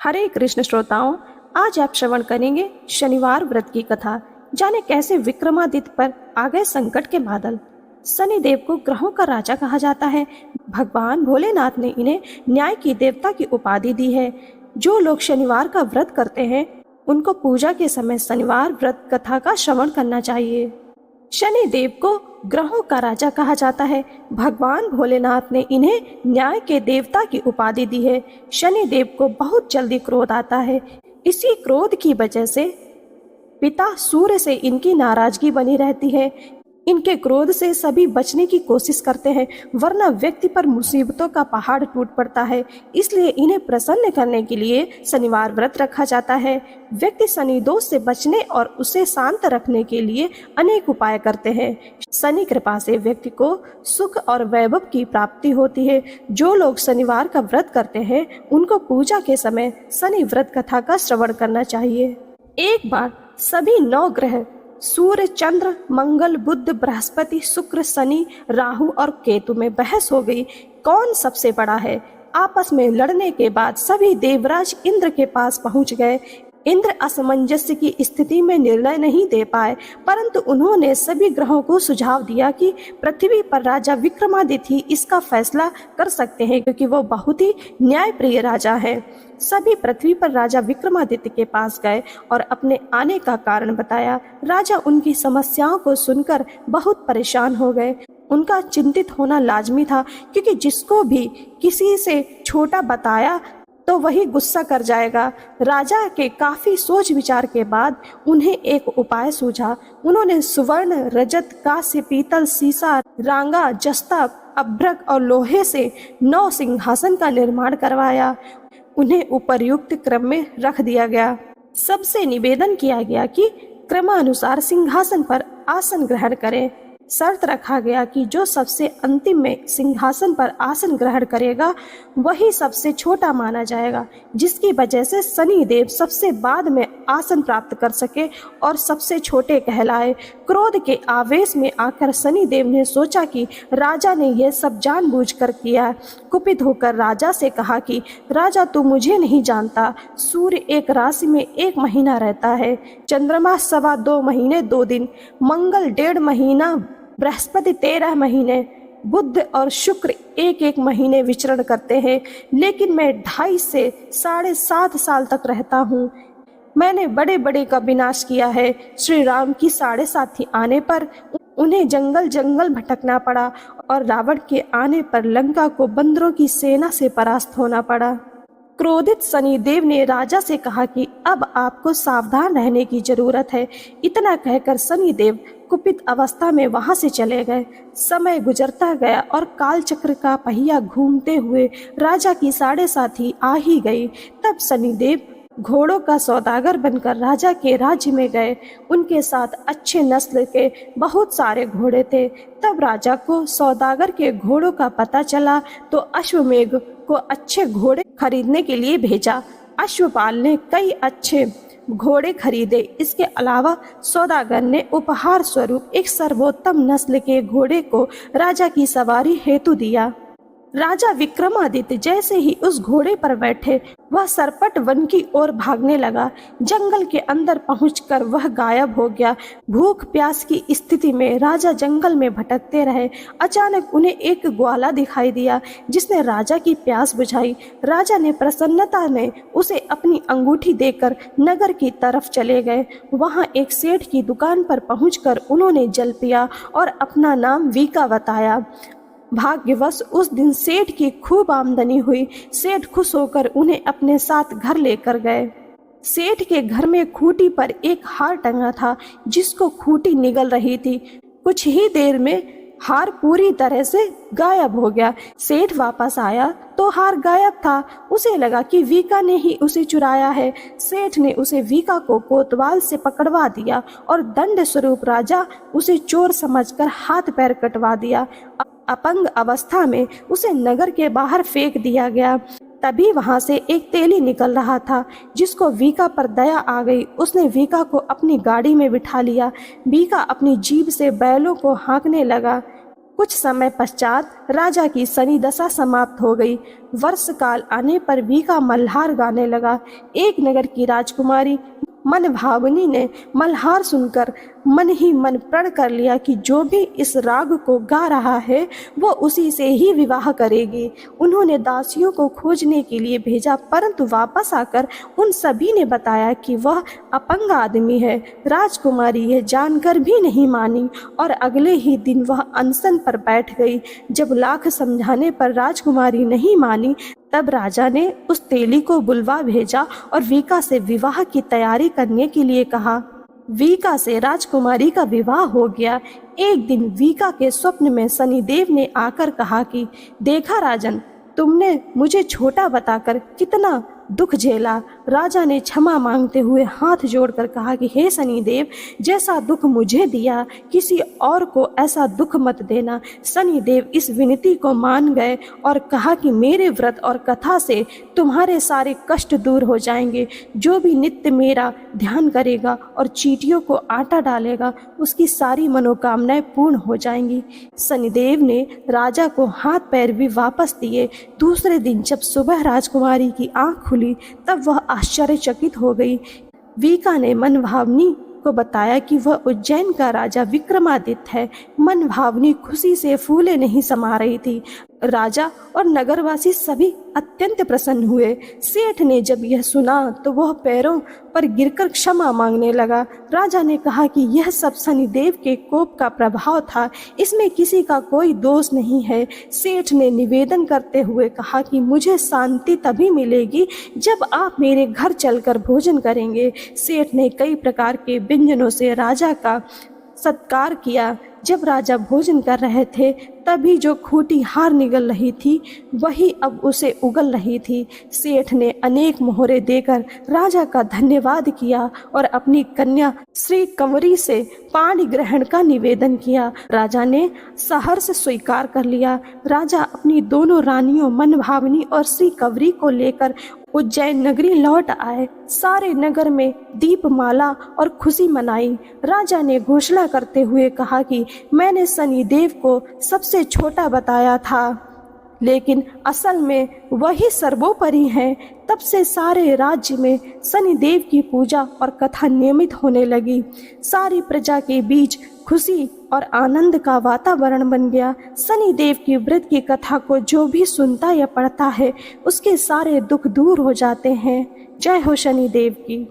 हरे कृष्ण श्रोताओं, आज आप श्रवण करेंगे शनिवार व्रत की कथा। जाने कैसे विक्रमादित्य पर आ गए संकट के बादल। शनिदेव को ग्रहों का राजा कहा जाता है। भगवान भोलेनाथ ने इन्हें न्याय की देवता की उपाधि दी है। जो लोग शनिवार का व्रत करते हैं उनको पूजा के समय शनिवार व्रत कथा का श्रवण करना चाहिए। शनि देव को ग्रहों का राजा कहा जाता है। भगवान भोलेनाथ ने इन्हें न्याय के देवता की उपाधि दी है। शनि देव को बहुत जल्दी क्रोध आता है। इसी क्रोध की वजह से पिता सूर्य से इनकी नाराजगी बनी रहती है। इनके क्रोध से सभी बचने की कोशिश करते हैं, वरना व्यक्ति पर मुसीबतों का पहाड़ टूट पड़ता है। इसलिए इन्हें प्रसन्न करने के लिए शनिवार व्रत रखा जाता है। व्यक्ति शनि दोष से बचने और उसे शांत रखने के लिए अनेक उपाय करते हैं। शनि कृपा से व्यक्ति को सुख और वैभव की प्राप्ति होती है। जो लोग शनिवार का व्रत करते हैं उनको पूजा के समय शनि व्रत कथा का श्रवण करना चाहिए। एक बार सभी 9 ग्रह सूर्य, चंद्र, मंगल, बुध, बृहस्पति, शुक्र, शनि, राहु और केतु में बहस हो गई, कौन सबसे बड़ा है। आपस में लड़ने के बाद सभी देवराज इंद्र के पास पहुंच गए। इंद्र असमंजस्य की स्थिति में निर्णय नहीं दे पाए, परंतु उन्होंने सभी ग्रहों को सुझाव दिया कि पृथ्वी पर राजा विक्रमादित्य ही इसका फैसला कर सकते हैं, क्योंकि वो बहुत ही न्यायप्रिय राजा है। सभी पृथ्वी पर राजा विक्रमादित्य के पास गए और अपने आने का कारण बताया। राजा उनकी समस्याओं को सुनकर बहुत परेशान हो गए। उनका चिंतित होना लाजमी था, क्योंकि जिसको भी किसी से छोटा बताया तो वही गुस्सा कर जाएगा। राजा के काफी सोच विचार के बाद उन्हें एक उपाय सूझा। उन्होंने सुवर्ण, रजत, कांस्य, पीतल, सीसा, रांगा, जस्ता, अभ्रक और लोहे से 9 सिंहासन का निर्माण करवाया। उन्हें उपर्युक्त क्रम में रख दिया गया। सबसे निवेदन किया गया कि क्रमानुसार सिंहासन पर आसन ग्रहण करें। शर्त रखा गया कि जो सबसे अंतिम में सिंहासन पर आसन ग्रहण करेगा वही सबसे छोटा माना जाएगा, जिसकी वजह से शनि देव सबसे बाद में आसन प्राप्त कर सके और सबसे छोटे कहलाए। क्रोध के आवेश में आकर शनि देव ने सोचा कि राजा ने यह सब जानबूझकर किया। कुपित होकर राजा से कहा कि राजा, तू मुझे नहीं जानता। सूर्य एक राशि में 1 महीना रहता है, चंद्रमा 2.25 महीने 2 दिन, मंगल 1.5 महीना, बृहस्पति 13 महीने, बुध और शुक्र 1-1 महीने विचरण करते हैं, लेकिन मैं 2.5 से 7.5 साल तक रहता हूँ। मैंने बड़े बड़े का विनाश किया है। श्री राम की 7.5 आने पर उन्हें जंगल जंगल भटकना पड़ा और रावण के आने पर लंका को बंदरों की सेना से परास्त होना पड़ा। क्रोधित शनिदेव ने राजा से कहा कि अब आपको सावधान रहने की जरूरत है। इतना कहकर शनिदेव कुपित अवस्था में वहां से चले गए। समय गुजरता गया और कालचक्र का पहिया घूमते हुए राजा की 7.5 आ ही गई। तब शनिदेव घोड़ों का सौदागर बनकर राजा के राज्य में गए। उनके साथ अच्छे नस्ल के बहुत सारे घोड़े थे। तब राजा को सौदागर के घोड़ों का पता चला तो अश्वमेघ को अच्छे घोड़े खरीदने के लिए भेजा। अश्वपाल ने कई अच्छे घोड़े खरीदे। इसके अलावा सौदागर ने उपहार स्वरूप एक सर्वोत्तम नस्ल के घोड़े को राजा की सवारी हेतु दिया। राजा विक्रमादित्य जैसे ही उस घोड़े पर बैठे वह सरपट वन की ओर भागने लगा। जंगल के अंदर पहुंचकर वह गायब हो गया। भूख प्यास की स्थिति में राजा जंगल में भटकते रहे। अचानक उन्हें एक ग्वाला दिखाई दिया जिसने राजा की प्यास बुझाई। राजा ने प्रसन्नता में उसे अपनी अंगूठी देकर नगर की तरफ चले गए। वहां एक सेठ की दुकान पर पहुंचकर उन्होंने जल पिया और अपना नाम वीका बताया। भाग्यवश उस दिन सेठ की खूब आमदनी हुई। सेठ खुश होकर उन्हें अपने साथ घर लेकर गए। सेठ के घर में खूंटी पर एक हार टंगा था जिसको खूंटी निगल रही थी। कुछ ही देर में हार पूरी तरह से गायब हो गया। सेठ वापस आया तो हार गायब था। उसे लगा कि वीका ने ही उसे चुराया है। सेठ ने उसे वीका को कोतवाल से पकड़वा दिया और दंड स्वरूप राजा उसे चोर समझकर हाथ पैर कटवा दिया। अपंग अवस्था में उसे नगर के बाहर फेंक दिया गया। तभी वहां से एक तेली निकल रहा था जिसको वीका पर दया आ गई। उसने वीका को अपनी गाड़ी में बिठा लिया। वीका अपनी जीभ से बैलों को हाँकने लगा। कुछ समय पश्चात राजा की शनि दशा समाप्त हो गई। वर्ष काल आने पर वीका मल्हार गाने लगा। एक नगर की राजकुमारी मन भावनी ने मल्हार सुनकर मन ही मन प्रण कर लिया कि जो भी इस राग को गा रहा है वो उसी से ही विवाह करेगी। उन्होंने दासियों को खोजने के लिए भेजा, परंतु वापस आकर उन सभी ने बताया कि वह अपंग आदमी है। राजकुमारी यह जानकर भी नहीं मानी और अगले ही दिन वह अनशन पर बैठ गई। जब लाख समझाने पर राजकुमारी नहीं मानी, तब राजा ने उस तेली को बुलवा भेजा और वीका से विवाह की तैयारी करने के लिए कहा। वीका से राजकुमारी का विवाह हो गया। एक दिन वीका के स्वप्न में शनिदेव ने आकर कहा कि देखा राजन, तुमने मुझे छोटा बताकर कितना दुख झेला। राजा ने क्षमा मांगते हुए हाथ जोड़कर कहा कि हे शनिदेव, जैसा दुख मुझे दिया किसी और को ऐसा दुख मत देना। शनिदेव इस विनती को मान गए और कहा कि मेरे व्रत और कथा से तुम्हारे सारे कष्ट दूर हो जाएंगे। जो भी नित्य मेरा ध्यान करेगा और चींटियों को आटा डालेगा, उसकी सारी मनोकामनाएं पूर्ण हो जाएंगी। शनिदेव ने राजा को हाथ पैर भी वापस दिए। दूसरे दिन जब सुबह राजकुमारी की आंख खुली, तब वह आश्चर्यचकित हो गई। वीका ने मनभावनी को बताया कि वह उज्जैन का राजा विक्रमादित्य है। मनभावनी खुशी से फूले नहीं समा रही थी। राजा और नगरवासी सभी अत्यंत प्रसन्न हुए। सेठ ने जब यह सुना तो वह पैरों पर गिरकर क्षमा मांगने लगा। राजा ने कहा कि यह सब शनिदेव के कोप का प्रभाव था, इसमें किसी का कोई दोष नहीं है। सेठ ने निवेदन करते हुए कहा कि मुझे शांति तभी मिलेगी जब आप मेरे घर चलकर भोजन करेंगे। सेठ ने कई प्रकार के व्यंजनों से राजा का सत्कार किया। जब राजा भोजन कर रहे थे, तभी जो खूंटी हार निगल रही थी वही अब उसे उगल रही थी। सेठ ने अनेक मोहरे देकर राजा का धन्यवाद किया और अपनी कन्या श्री कंवरी से पाणी ग्रहण का निवेदन किया। राजा ने सहर्ष स्वीकार कर लिया। राजा अपनी दोनों रानियों मनभावनी और श्री कंवरी को लेकर उज्जैन नगरी लौट आए। सारे नगर में दीपमाला और खुशी मनाई। राजा ने घोषणा करते हुए कहा कि मैंने शनिदेव को सबसे छोटा बताया था, लेकिन असल में वही सर्वोपरि हैं। तब से सारे राज्य में शनिदेव की पूजा और कथा नियमित होने लगी। सारी प्रजा के बीच खुशी और आनंद का वातावरण बन गया। शनिदेव की व्रत की कथा को जो भी सुनता या पढ़ता है, उसके सारे दुख दूर हो जाते हैं। जय हो शनिदेव की।